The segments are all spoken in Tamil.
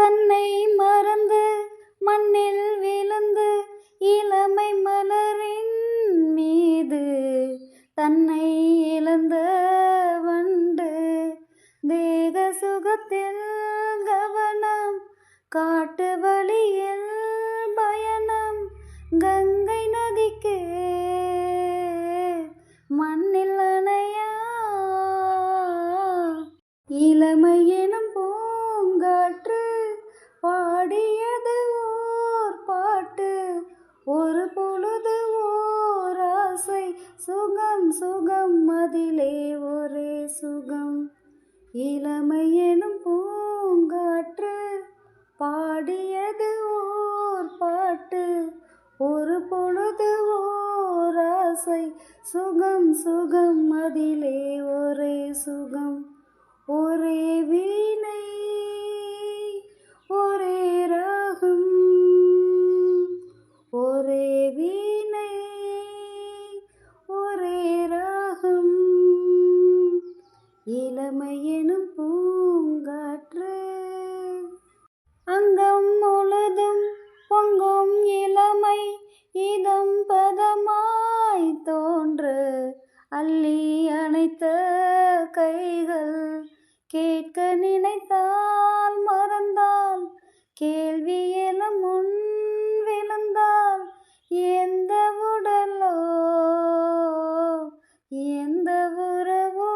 தன்னை மறந்து மண்ணில் விழுந்து இளமை மலரின் மீது தன்னை இழந்த வண்டு தேக சுகத்தில் கவனம் காட்டு வழியில் பயணம் கங்கை நதிக்கு மண்ணில் அணையா இளமை எனும் பூங்காற்று பாடியது ஓர் பாட்டு ஒரு பொழுது ஓர் ஆசை சுகம் சுகம் அதிலே ஒரே சுகம் இளமை எனும் பூங்காற்று பாடியது ஓர் பாட்டு ஒரு பொழுது ஓர் ஆசை சுகம் சுகம் அதிலே ஒரே சுகம் ஒரே வீணை ஒரே ராகம் ஒரே வீணை ஒரே ராகம் இளமை எனும் பூங்காற்று அங்கம் முழுதும் பொங்கும் இளமை இதம் பதமாய் தோன்று அள்ளி அணைத்த கைகள் கேட்க நினைத்தால் மறந்தால் கேள்வி எனும் முன் விழுந்தால் எந்த உடலோ எந்த உறவோ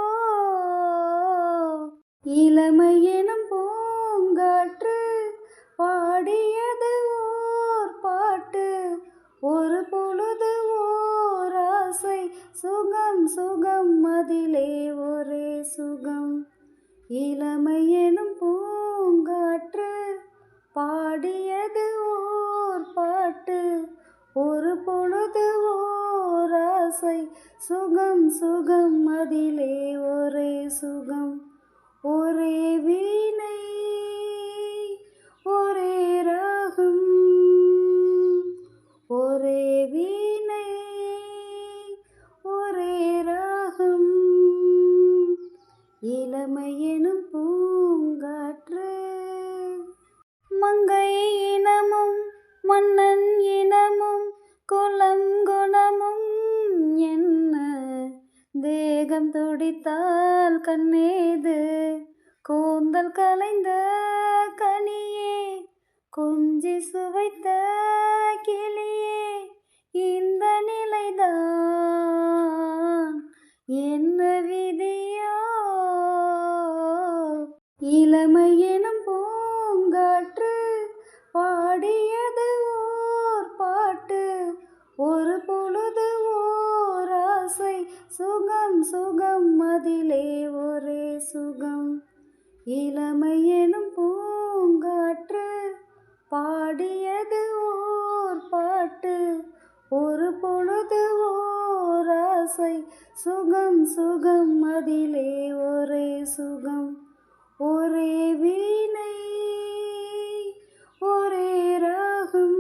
இளமை எனும் பூங்காற்று பாடியது ஓர் பாட்டு ஒரு பொழுது ஓர் ஆசை சுகம் சுகம் அதிலே ஒரே சுகம் இளமை எனும் பூங்காற்று பாடியது ஓர் பாட்டு ஒரு பொழுது ஓர் ஆசை சுகம் சுகம் அதிலே ஒரே சுகம் ஒரே வீணை ஒரே ராகம் ஒரே வீணை ஒரே ராகம் இளமை எனும் பூங்காற்று மங்கை இனமும் மன்னன் இனமும் குலம் குணமும் என்ன தேகம் துடித்தால் கண்ணேது கூந்தல் கலைந்த கனியே கொஞ்சி சுவைத்த கிளியே இந்த நிலைதான் என்ன விதியோ இளமை எனும் பூங்காற்று பாடியது ஓர் பாட்டு ஒரு பொழுது ஓர் ஆசை சுகம் சுகம் அதிலே ஒரே சுகம் இளமை எனும் பூங்காற்று பாடியது ஓர் பாட்டு ஒரு பொழுது ஓர் ஆசை சுகம் சுகம் அதிலே ஒரே சுகம் ஒரே வீணை ஒரே ராகம்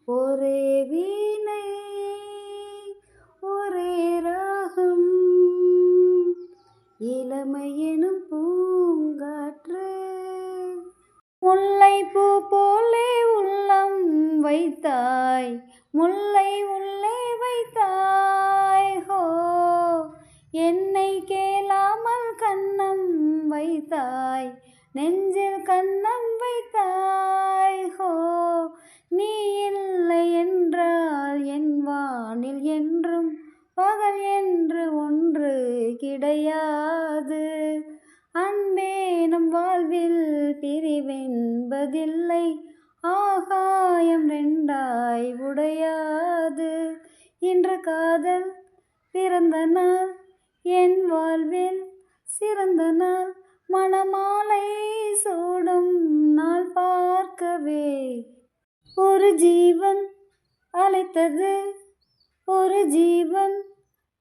ஒரே வீணை ஒரே ராகம் இளமை எனும் பூங்காற்று முல்லை பூ போலே உள்ளம் வைத்தாய் முல்லை உள்ளே வைத்தாய் ஹோ என்னை கேளாமல் கண்ணம் வைத்தாய் நெஞ்சில் கண்ணம் வைத்தாய் ஹோ நீ இல்லை என்றால் என் வானில் என்றும் பகல் என்று ஒன்று கிடையாது அன்பே நம் வாழ்வில் பிரிவென்பதில்லை ஆகாயம் ரெண்டாய் உடையாது இன்று காதல் பிறந்த நாள் என் வாழ்வில் சிறந்த நாள் மணமாலை சூடும் நாள் பார்க்கவே ஒரு ஜீவன் அழைத்தது ஒரு ஜீவன்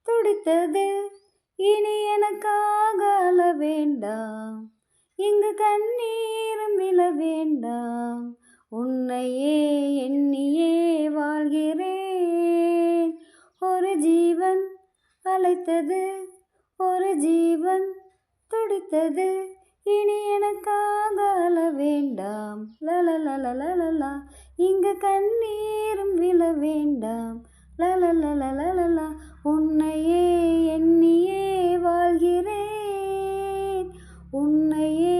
துடித்தது இனி எனக்காக அழ வேண்டாம் இங்கு கண்ணீரும் விழ வேண்டாம் உன்னையே எண்ணியே வாழ்கிறேன் ஒரு ஜீவன் அழைத்தது ஒரு ஜீவன் துடித்தது இனி எனக்காக லலலலலலலா இங்கு கண்ணீரும் விழ வேண்டாம் லலலலலலலா உன்னையே எண்ணியே வாழ்கிறேன் உன்னையே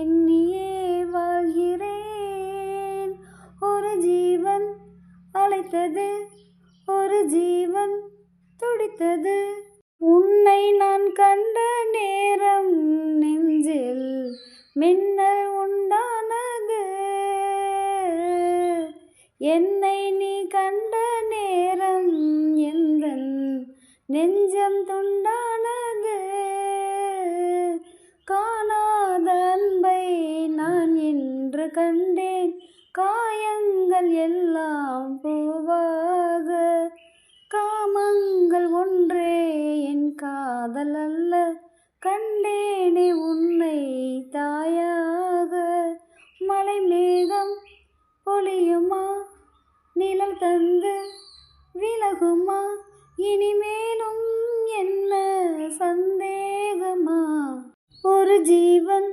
எண்ணியே வாழ்கிறேன் ஒரு ஜீவன் அழைத்தது ஒரு ஜீவன் துடித்தது உன்னை நான் கண்ட நேரம் நெஞ்சில் மின்னல் உண்டானது என்னை நீ கண்ட நேரம் எந்தன் நெஞ்சம் துண்டானது காணாத அன்பை நான் என்று கண்டேன் காயங்கள் எல்லாம் பூவாக காமங்கள் ஒன்றே என் காதல் அல்ல கண்டேனே உன்னை தாயாக மலை மேகம் பொழியுமா நிழல் தந்து விலகுமா இனிமேலும் என்ன சந்தேகமா ஒரு ஜீவன்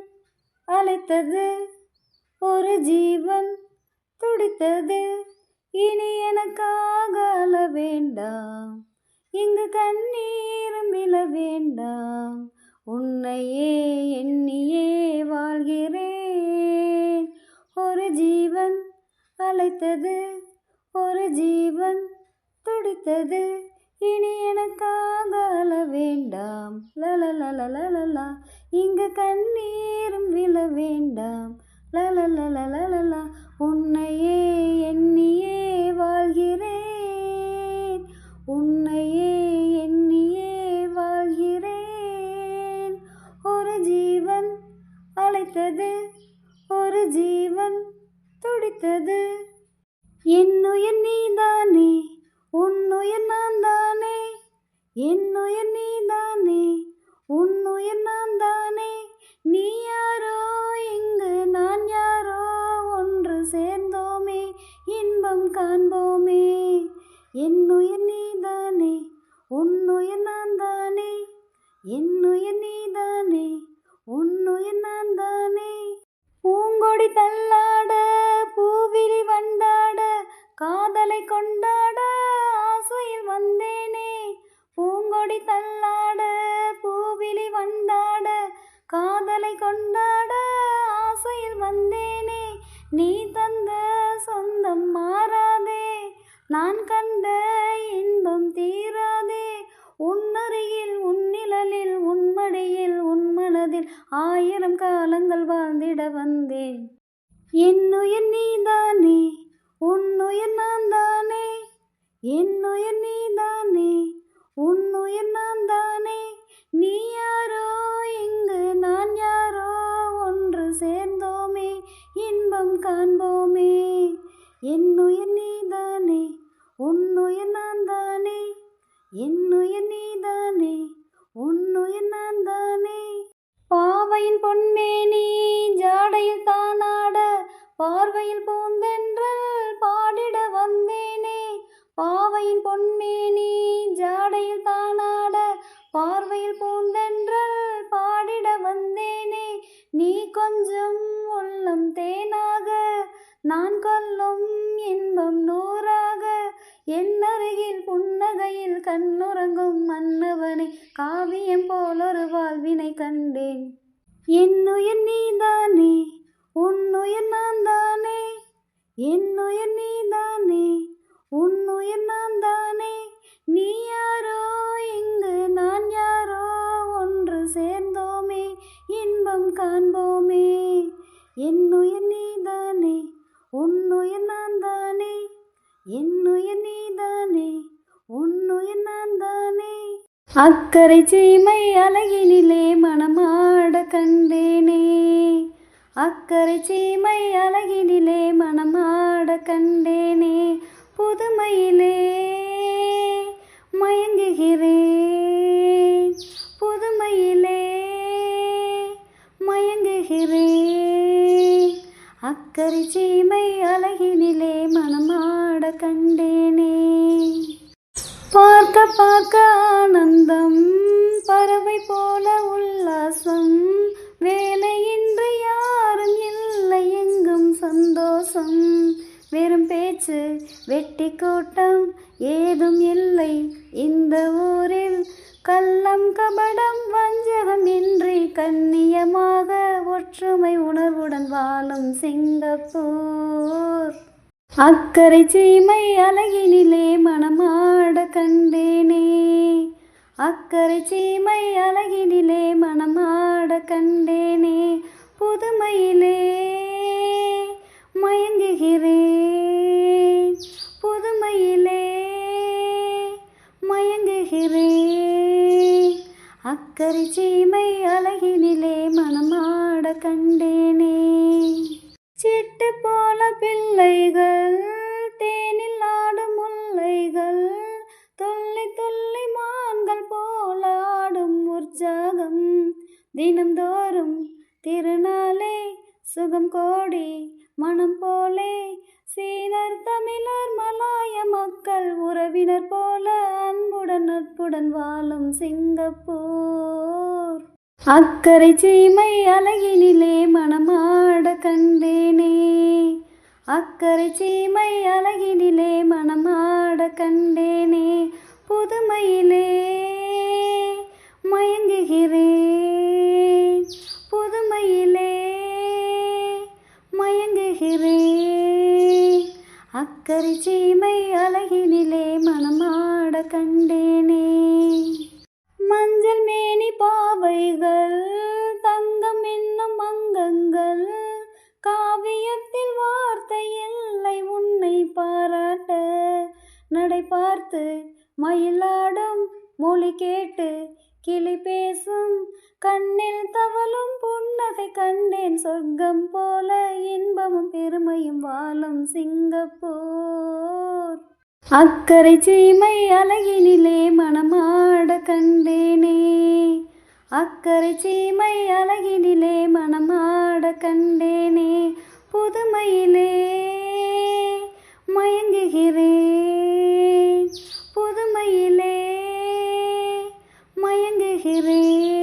அழைத்தது ஒரு ஜீவன் துடித்தது இனி எனக்காக அழ வேண்டாம் இங்கு கண்ணீரும் விழ வேண்டாம் உன்னையே எண்ணியே வாழ்கிறேன் ஒரு ஜீவன் அழைத்தது ஒரு ஜீவன் துடித்தது இனி எனக்காக அழ வேண்டாம் லலலலலலலா இங்கு கண்ணீரும் விழ வேண்டாம் லலலலலலலா உன்னையே எண்ணியே வாழ்கிறேன் உன்னையே எண்ணியே வாழ்கிறேன் ஒரு ஜீவன் அழைத்தது ஒரு ஜீவன் துடித்தது என்னுயிர் நீதானே உன்னுயிர் நான் தானே என்னுயிர் நீதானே உன்னுயிர் நான் தானே நீ யாரோ இங்கு நான் யாரோ ஒன்று சேர்ந்தோமே இன்பம் காண்போமே என்னுயிர் நீதானே உன்னுயிர் நான் தானே என்னுயிர் நீதானே உன்னுயிர் நான் தானே பூங்கொடி தள்ளாட பூவிழி வண்டாட காதலை கொண்டாட ஆசையில் வந்தேனே பூங்கொடி தள்ளாட பூவிழி வண்டாட காதலை கொண்டாட ஆசையில் வந்தேனே நீ தந்த சொந்தம் மாறாதே நான் கண்ட இன்பம் தீராதே உன்னருகில் உன்னிழலில் உன்மடியில் உன் மனதில் 1000 காலங்கள் வாழ்ந்திட வந்தேன் என்னுயிர் நீதானே உன்னுயிர் நான் தானே என்னுயிர் நீதானே உன்னுயிர் நான் தானே நீ யாரோ இங்கு நான் யாரோ ஒன்று சேர்ந்தோமே இன்பம் காண்போமே என்னுயிர் நீதானே உன்னுயிர் நான் தானே என்னுயிர் நீதானே உன்னுயிர் நான் தானே பாவையின் பொன்மேனி ஜாடையில் தானாட பார்வையில் பூந்தென்றல் பாடிட வந்தேனே பாவையின் பொன்மேனி ஜாடையில் தானாட பார்வையில் பூந்தென்றல் பாடிட வந்தேனே நீ கொஞ்சம் உள்ளம் தேனாக நான் கொல்லும் இன்பம் நூறாக என்னருகில் புன்னகையில் கண்ணுறங்கும் மன்னவனை காவியம் போலொரு வாழ்வினை கண்டேன் என்னுயிர் நீதானே உன்னுயிர் நான் தானே என்னுயிர் நீதானே உன்னுயிர் நான் தானே நீ யாரோ இங்கு நான் யாரோ ஒன்று சேர்ந்தோமே இன்பம் காண்போமே என்னுயிர் நீதானே உன்னுயிர் நான் தானே என்னுயிர் நீதானே உன்னுயிர் நான் தானே அக்கரை சீமை அழகினிலே மனமாட கண்டேனே அக்கரை சீமை அழகினிலே மனமாட கண்டேனே புதுமையிலே மயங்குகிறேன் புதுமையிலே மயங்குகிறேன் அக்கரை சீமை அழகினிலே மனமாட கண்டேனே பார்க்க பார்க்க ஆனந்தம் பறவை போல உல்லாசம் வேலையின்றி யாரும் இல்லை எங்கும் சந்தோஷம் பேச்சு வெட்டி கூட்டம் ஏதும் இல்லை இந்த ஊரில். கள்ளம் கபடம் வஞ்சகம் இன்றி கண்ணியமாக ஒற்றுமை உணர்வுடன் வாழும் சிங்கப்பூர். அக்கரை சீமை அழகினிலே மனமாட கண்டேனே. அக்கரை சீமை அழகினிலே மனமாட கண்டேனே. புதுமையிலே மயங்குகிறேன், புதுமையிலே மயங்குகிறேன். அக்கரை சீமை அழகினிலே மனமாட கண்டேனே. சிட்டு போல பிள்ளைகள் தேனில் ஆடும் முல்லைகள், துள்ளி துள்ளி மான்கள் போல ஆடும் உற்சாகம். தினம்தோறும் திருநாளே சுகம் கோடி மனம் போலே. சீனர் தமிழர் மலாய மக்கள் உறவினர் போல அன்புடன் நட்புடன் வாழும் சிங்கப்பூர். அக்கரை சீமை அழகினிலே மனமாட கண்டேனே. அக்கரை சீமை அழகினிலே மனமாட கண்டேனே. புதுமையிலே மயங்குகிறேன், புதுமையிலே மயங்குகிறேன். அக்கரை சீமை அழகினிலே மனமாட கண்டேனே. மஞ்சள் மேனி பாவைகள் தங்கம் என்னும் அங்கங்கள், காவியத்தில் வார்த்தை இல்லை உன்னை பாராட்ட. நடை பார்த்து மயிலாடும் மொழி கேட்டு கிளி பேசும், கண்ணில் தவளும் புன்னகை கண்டேன் சொர்க்கம் போல. இன்பமும் பெருமையும் வாழும் சிங்கப்பூர். அக்கரை சீமை அழகினிலே மனமாட கண்டேனே. அக்கரை சீமை அழகினிலே மனமாட கண்டேனே. புதுமையிலே மயங்குகிறேன், புதுமையிலே மயங்குகிறேன்.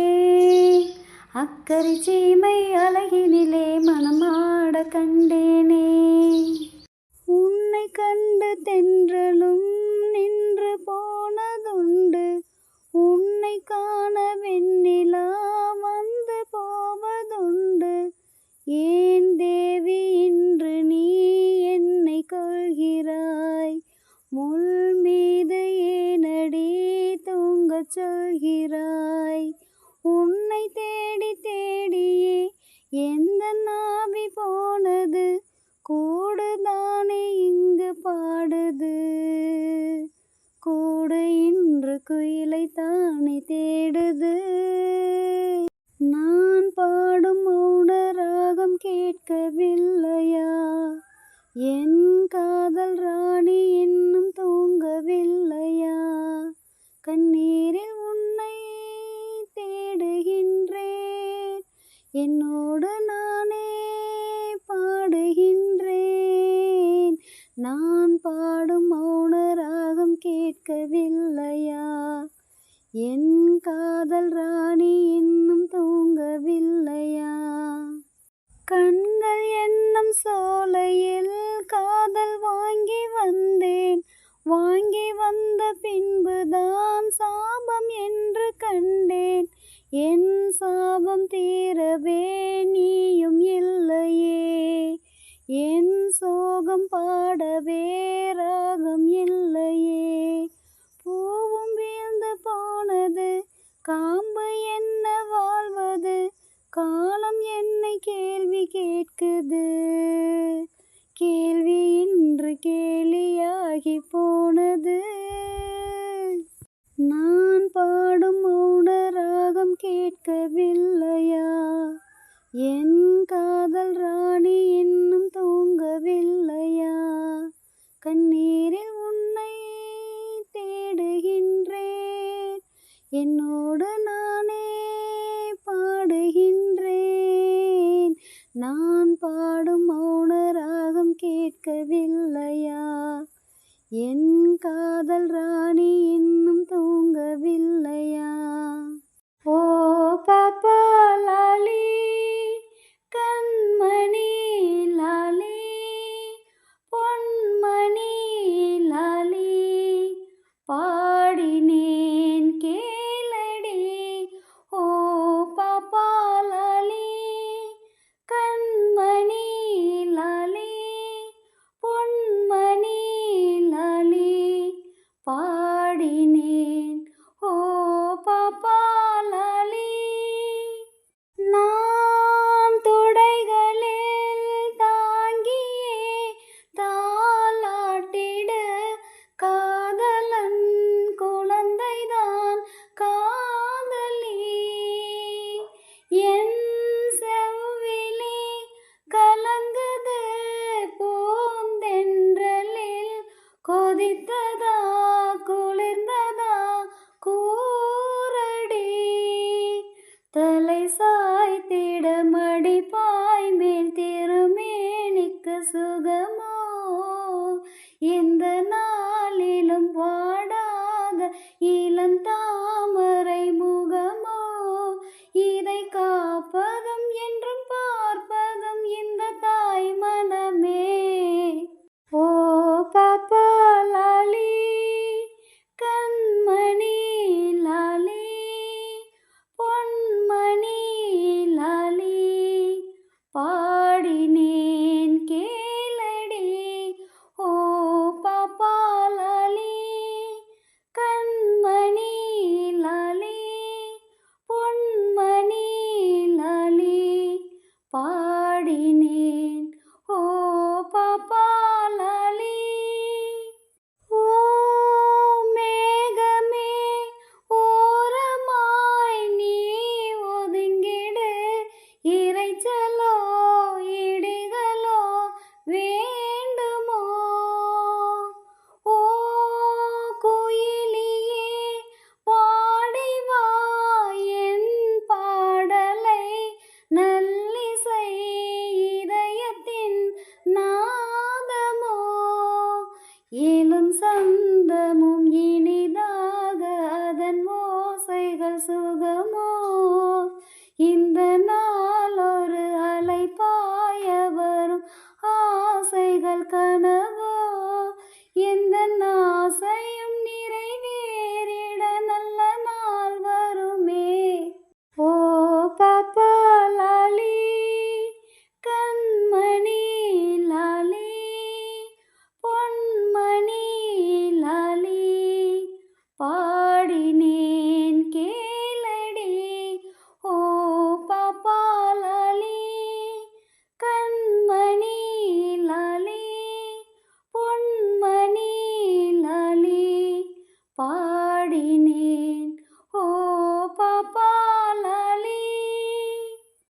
அக்கரை சீமை அழகினிலே மனமாட கண்டேனே. உன்னை கண்டு தென்றலும் நின்று போனதுண்டு, உன்னை காண வெண்ணிலா வந்து போவதுண்டு. ஏன் தேவி இன்று நீ என்னை கொள்கிறாய், முள் மீது ஏனடி தூங்கச் சொல்கிறாய். உன்னை தேடி தேடியே எந்த நாவி போனது, கூடுதானே இங்கு பாடுது. கூடு இன்று குயிலை தானே தேடுது. நான் பாடும் மௌன ராகம் கேட்கவில்லையா, என் காதல் ராணி இன்னும் தூங்கவில்லையா. கண்ணீரில் உன்னை தேடுகின்றேன், என்னோடு நானே பாடுகின்றேன். நான் பாடும் மௌன ராகம் கேட்கவில்லையா, என் காதல் ராணி இன்னும் தூங்கவில்லையா. கண்கள் என்னும் சோலையில் காதல் வாங்கி வந்தேன், வாங்கி வந்த பின்புதான் சாபம் என்று கண்டேன். என் சாபம் தீரவே நீயும் இல்லையே, என் சோகம் பாடவே ராகம் இல்லையே. பூவும் வீழ்ந்து போனது, காம்பு என்ன வாழ்வது, காலம் என்னை கேள்வி கேட்குது. கேள்வி இன்று கேலியாகி போனது. நான் பாடும் மௌன ராகம் கேட்கவில்லையா, என் காதல் ராணி இன்னும் தூங்கவில்லையா. கண்ணீரில் உன்னை தேடுகின்றேன், என்னோடு நானே பாடுகின்றேன். நான் பாடும் மௌன ராகம் கேட்கவில்லையா, என் காதல் ராணி இன்னும் தூங்கவில்லையா. ஓ பாப்பா லாலி கண்மணி லாலி பொன்மணி கொதித்ததா குளிர்ந்ததா கூரடி, தலை சாய்த்திட மடிப்பாய் மேல் திருமேனிக்கு சுகமோ, எந்த நாளிலும் வாடாத இளந்தாமரை முகமோ, இதை காப்பதும் என்றும் பார்ப்பதும் இந்த தாய் மனமே. ஓ பாப்பா லாலி கண்மணி லாலி பொன்மணி லாலி, பாடினேன் கேளடி. ஓ பாப்பா லாலி கண்மணி லாலி பொன்மணி லாலி, பாடினேன் ஓ பாப்பா லாலி. ஓ மேகமே ஓரமாய் நீ ஒதுங்கிடு, இரைச்சலோ இடிகளோ வேண்டுமோ. ஓ குயிலியே பாடி வா என் பாடலை, நல்லிசை இதயத்தின் நாதமோ, ஏலும் சந்தமும் இனிதாக அதன் ஓசைகள் சுகமோ, இந்த நாள் ஒரு அலை பாய வரும் ஆசைகள் கனவோ.